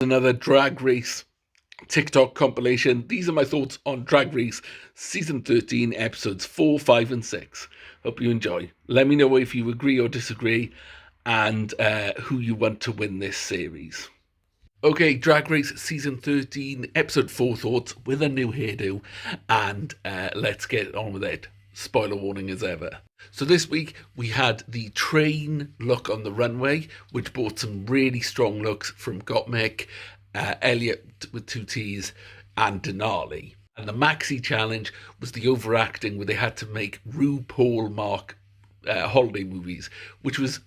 Another Drag Race TikTok compilation. These are my thoughts on Drag Race Season 13, Episodes 4, 5 and 6. Hope you enjoy. Let me know if you agree or disagree and who you want to win this series. Okay, Drag Race Season 13, Episode 4 thoughts with a new hairdo. And let's get on with it. Spoiler warning as ever. So this week we had the train look on the runway, which brought some really strong looks from Gottmik, Elliot with 2 T's, and Denali. And the maxi challenge was the overacting where they had to make RuPaul mark holiday movies, which was,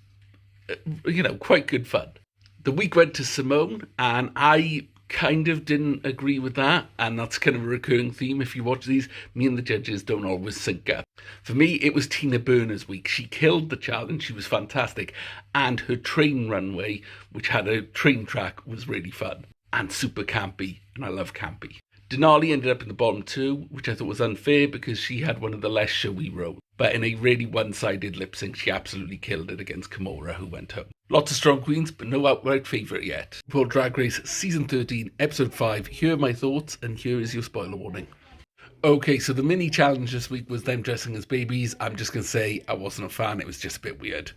quite good fun. The week went to Simone, and I kind of didn't agree with that, and that's kind of a recurring theme. If you watch these, me and the judges don't always sync up. For me, it was Tina Burner's week. She killed the challenge. She was fantastic, and her train runway, which had a train track, was really fun and super campy, and I love campy. Denali ended up in the bottom 2, which I thought was unfair because she had one of the less showy roles. But in a really one-sided lip sync, she absolutely killed it against Kimora, who went home. Lots of strong queens, but no outright favourite yet. For Drag Race Season 13, Episode 5, here are my thoughts, and here is your spoiler warning. Okay, so the mini challenge this week was them dressing as babies. I'm just going to say I wasn't a fan, it was just a bit weird.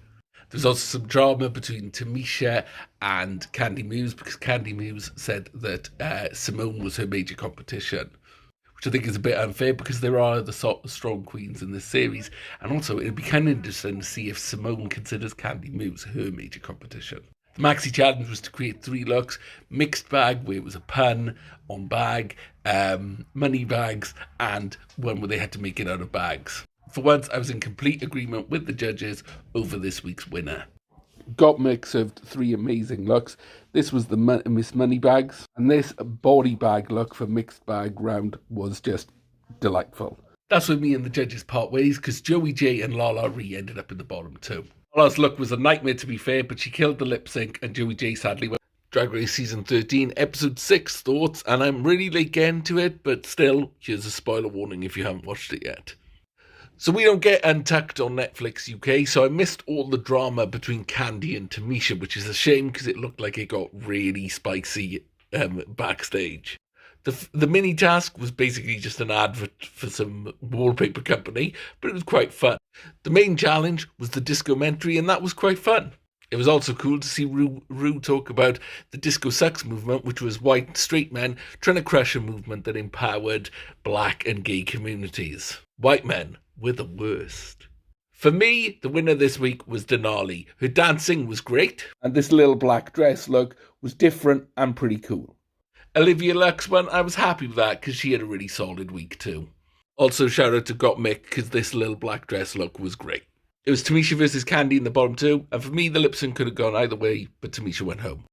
There's also some drama between Tamisha and Candy Muse because Candy Muse said that Simone was her major competition, which I think is a bit unfair because there are the sort of strong queens in this series. And also, it'd be kind of interesting to see if Simone considers Candy Muse her major competition. The maxi challenge was to create 3 looks: mixed bag, where it was a pun on bag, money bags, and one where they had to make it out of bags. For once, I was in complete agreement with the judges over this week's winner. Gottmik served 3 amazing looks. This was the Miss Moneybags, and this body bag look for mixed bag round was just delightful. That's where me and the judges part ways, because Joey J and Lala Ree ended up in the bottom 2. Lala's look was a nightmare, to be fair, but she killed the lip sync, and Joey J sadly went. Drag Race Season 13, Episode 6 thoughts, and I'm really late getting to it, but still, here's a spoiler warning if you haven't watched it yet. So we don't get Untucked on Netflix UK, so I missed all the drama between Candy and Tamisha, which is a shame because it looked like it got really spicy backstage. The mini task was basically just an advert for some wallpaper company, but it was quite fun. The main challenge was the disco-mentary, and that was quite fun. It was also cool to see Rue talk about the Disco Sucks movement, which was white straight men trying to crush a movement that empowered black and gay communities. White men were the worst. For me, the winner this week was Denali. Her dancing was great, and this little black dress look was different and pretty cool. Olivia Lux won. I was happy with that because she had a really solid week too. Also, shout out to Gottmik because this little black dress look was great. It was Tamisha versus Candy in the bottom 2, and for me, the lip sync could have gone either way, but Tamisha went home.